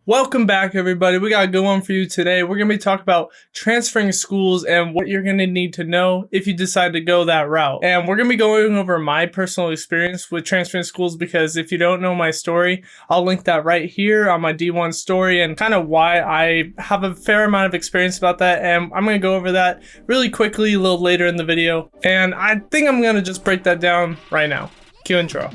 Welcome back, everybody. We got a good one for you today. We're going to be talking about transferring schools and what you're going to need to know if you decide to go that route. And we're going to be going over my personal experience with transferring schools because if you don't know my story, I'll link that right here on my D1 story and kind of why I have a fair amount of experience about that. And I'm going to go over that really quickly a little later in the video. And I think I'm going to just break that down right now. Cue intro.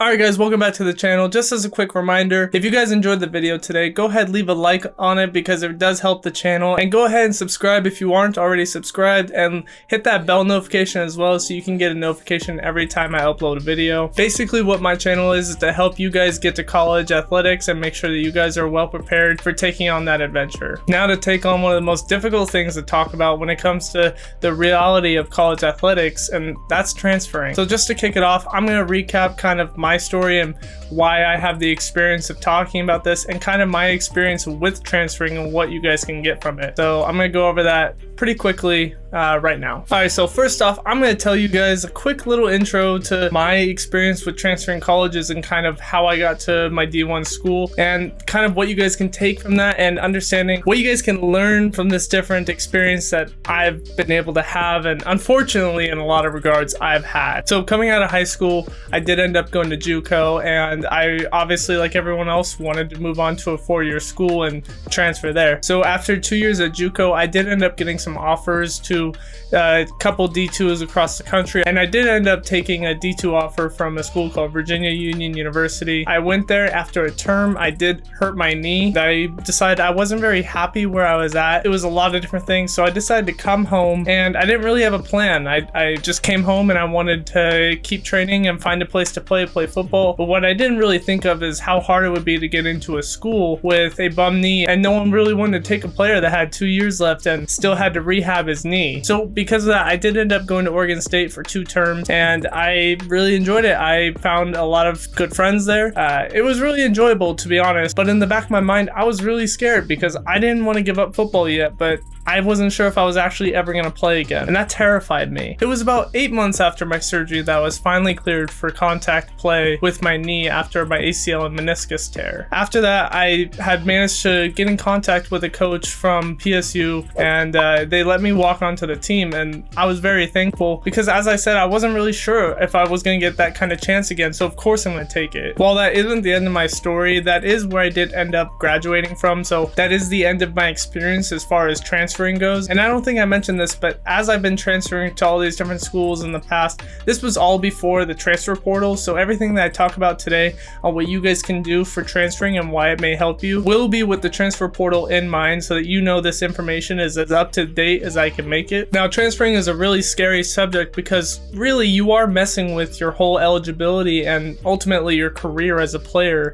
Alright guys, welcome back to the channel. Just as a quick reminder, if you guys enjoyed the video today, go ahead, leave a like on it because it does help the channel, and go ahead and subscribe if you aren't already subscribed, and hit that bell notification as well so you can get a notification every time I upload a video. Basically what my channel is to help you guys get to college athletics and make sure that you guys are well prepared for taking on that adventure. Now to take on one of the most difficult things to talk about when it comes to the reality of college athletics, and that's transferring. So just to kick it off, I'm going to recap kind of my story and why I have the experience of talking about this and kind of my experience with transferring and what you guys can get from it. So I'm going to go over that pretty quickly right now. Alright, so first off, I'm going to tell you guys a quick little intro to my experience with transferring colleges and kind of how I got to my D1 school and kind of what you guys can take from that and understanding what you guys can learn from this different experience that I've been able to have and unfortunately in a lot of regards I've had. So coming out of high school, I did end up going to JUCO, and I obviously, like everyone else, wanted to move on to a 4-year school and transfer there. So after 2 years at JUCO, I did end up getting some offers to a couple D2s across the country, and I did end up taking a D2 offer from a school called Virginia Union University. I went there after a term. I did hurt my knee. I decided I wasn't very happy where I was at. It was a lot of different things, so I decided to come home, and I didn't really have a plan. I just came home and I wanted to keep training and find a place to play football. But what I didn't really think of is how hard it would be to get into a school with a bum knee, and no one really wanted to take a player that had 2 years left and still had to rehab his knee. So because of that, I did end up going to Oregon State for 2 terms, and I really enjoyed it. I found a lot of good friends there. It was really enjoyable, to be honest, but in the back of my mind, I was really scared because I didn't want to give up football yet, but I wasn't sure if I was actually ever going to play again, and that terrified me. It was about 8 months after my surgery that I was finally cleared for contact play with my knee after my ACL and meniscus tear. After that, I had managed to get in contact with a coach from PSU, and they let me walk onto the team, and I was very thankful because, as I said, I wasn't really sure if I was going to get that kind of chance again, so of course I'm going to take it. While that isn't the end of my story, that is where I did end up graduating from, so that is the end of my experience as far as transferring goes. And I don't think I mentioned this, but as I've been transferring to all these different schools in the past, this was all before the transfer portal, so everything that I talk about today on what you guys can do for transferring and why it may help you will be with the transfer portal in mind, so that you know this information is as up to date as I can make it. Now, transferring is a really scary subject because really you are messing with your whole eligibility and ultimately your career as a player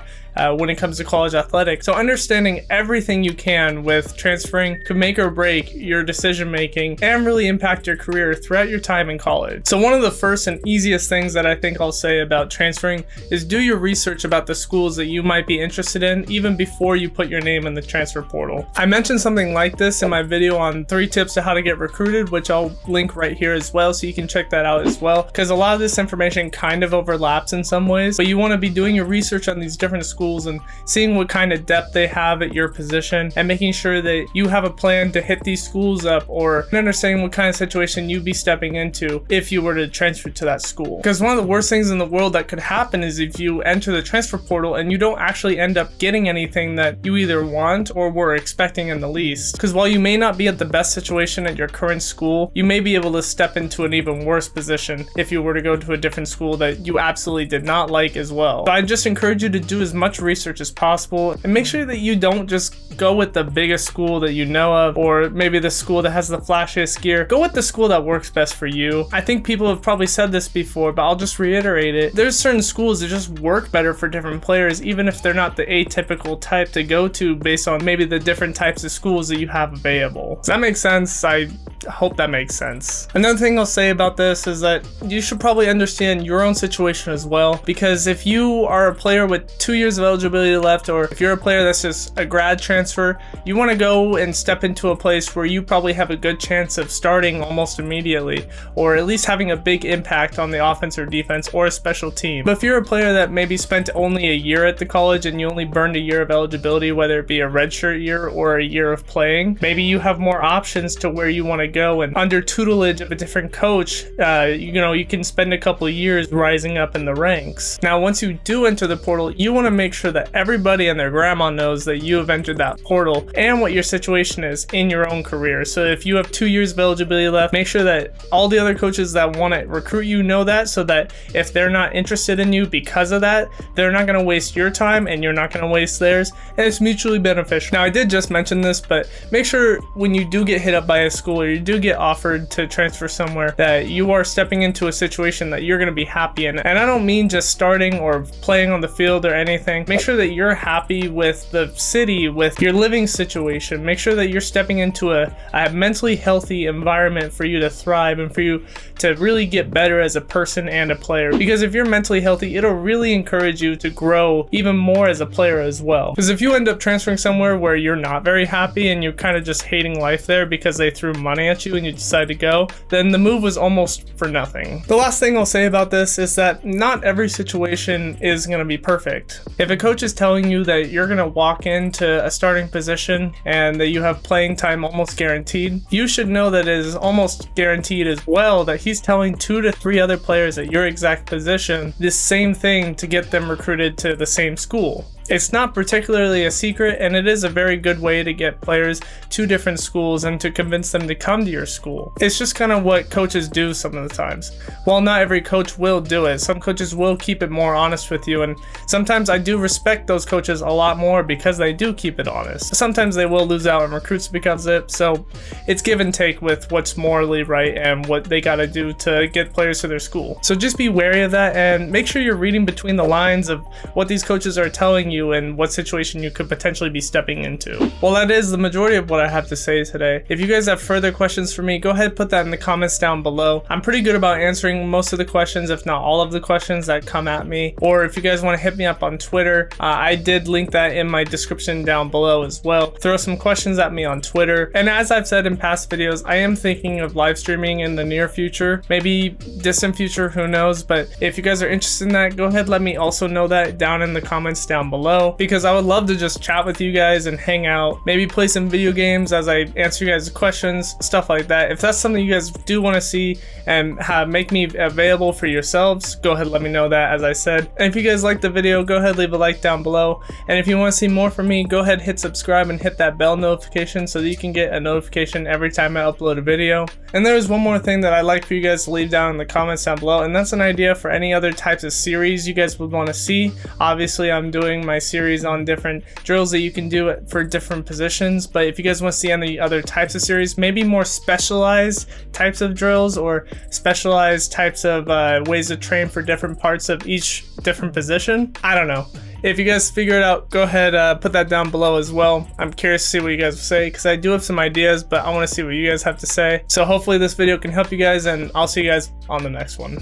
when it comes to college athletics. So understanding everything you can with transferring could make or break your decision making and really impact your career throughout your time in college. So one of the first and easiest things that I think I'll say about transferring is do your research about the schools that you might be interested in even before you put your name in the transfer portal. I mentioned something like this in my video on 3 tips to how to get recruited, which I'll link right here as well, so you can check that out as well, because a lot of this information kind of overlaps in some ways, but you want to be doing your research on these different schools and seeing what kind of depth they have at your position and making sure that you have a plan to hit these schools up, or understanding what kind of situation you'd be stepping into if you were to transfer to that school. Because one of the worst things in the world that could happen is if you enter the transfer portal and you don't actually end up getting anything that you either want or were expecting in the least. Because while you may not be at the best situation at your current school, you may be able to step into an even worse position if you were to go to a different school that you absolutely did not like as well. So I just encourage you to do as much research as possible and make sure that you don't just go with the biggest school that you know of, or maybe the school that has the flashiest gear. Go with the school that works best for you. I think people have probably said this before, but I'll just reiterate it. There's certain schools that just work better for different players, even if they're not the atypical type to go to based on maybe the different types of schools that you have available. Does that make sense? I hope that makes sense. Another thing I'll say about this is that you should probably understand your own situation as well, because if you are a player with 2 years of eligibility left, or if you're a player that's just a grad transfer, you want to go and step into a place where you probably have a good chance of starting almost immediately, or at least having a big impact on the offense or defense or a special team. But if you're a player that maybe spent only a year at the college and you only burned a year of eligibility, whether it be a redshirt year or a year of playing, maybe you have more options to where you want to go, and under tutelage of a different coach, you can spend a couple of years rising up in the ranks. Now, once you do enter the portal, you want to make sure that everybody and their grandma knows that you have entered that portal and what your situation is in your own career. So if you have 2 years of eligibility left, make sure that all the other coaches that want to recruit you know that, so that if they're not interested in you because of that, they're not going to waste your time and you're not going to waste theirs, and it's mutually beneficial. Now, I did just mention this, but make sure when you do get hit up by a school or you do get offered to transfer somewhere, that you are stepping into a situation that you're going to be happy in. And I don't mean just starting or playing on the field or anything. Make sure that you're happy with the city, with your living situation. Make sure that you're stepping into a mentally healthy environment for you to thrive and for you to really get better as a person and a player. Because if you're mentally healthy, it'll really encourage you to grow even more as a player as well. Because if you end up transferring somewhere where you're not very happy and you're kind of just hating life there because they threw money at you and you decide to go, then the move was almost for nothing. The last thing I'll say about this is that not every situation is going to be perfect. If a coach is telling you that you're going to walk into a starting position and that you have playing time almost guaranteed, you should know that it is almost guaranteed as well that he's telling 2 to 3 other players at your exact position this same thing to get them recruited to the same school. It's not particularly a secret, and it is a very good way to get players to different schools and to convince them to come to your school. It's just kind of what coaches do some of the times. While not every coach will do it, some coaches will keep it more honest with you, and sometimes I do respect those coaches a lot more because they do keep it honest. Sometimes they will lose out on recruits because of it, so it's give and take with what's morally right and what they gotta do to get players to their school. So just be wary of that, and make sure you're reading between the lines of what these coaches are telling you and what situation you could potentially be stepping into. Well, that is the majority of what I have to say today. If you guys have further questions for me, go ahead and put that in the comments down below. I'm pretty good about answering most of the questions, if not all of the questions that come at me. Or if you guys want to hit me up on Twitter, I did link that in my description down below as well. Throw some questions at me on Twitter. And as I've said in past videos, I am thinking of live streaming in the near future, maybe distant future, who knows. But if you guys are interested in that, go ahead, let me also know that down in the comments down below, because I would love to just chat with you guys and hang out, maybe play some video games as I answer you guys' questions, stuff like that. If that's something you guys do want to see and make me available for yourselves, go ahead, let me know that, as I said. And if you guys liked the video, go ahead, leave a like down below. And if you want to see more from me, go ahead, hit subscribe and hit that bell notification so that you can get a notification every time I upload a video. And there is one more thing that I'd like for you guys to leave down in the comments down below, and that's an idea for any other types of series you guys would want to see. Obviously, I'm doing my series on different drills that you can do for different positions, but if you guys want to see any other types of series, maybe more specialized types of drills or specialized types of ways to train for different parts of each different position, I don't know. If you guys figure it out, go ahead, put that down below as well. I'm curious to see what you guys say, because I do have some ideas, but I want to see what you guys have to say. So hopefully this video can help you guys, and I'll see you guys on the next one.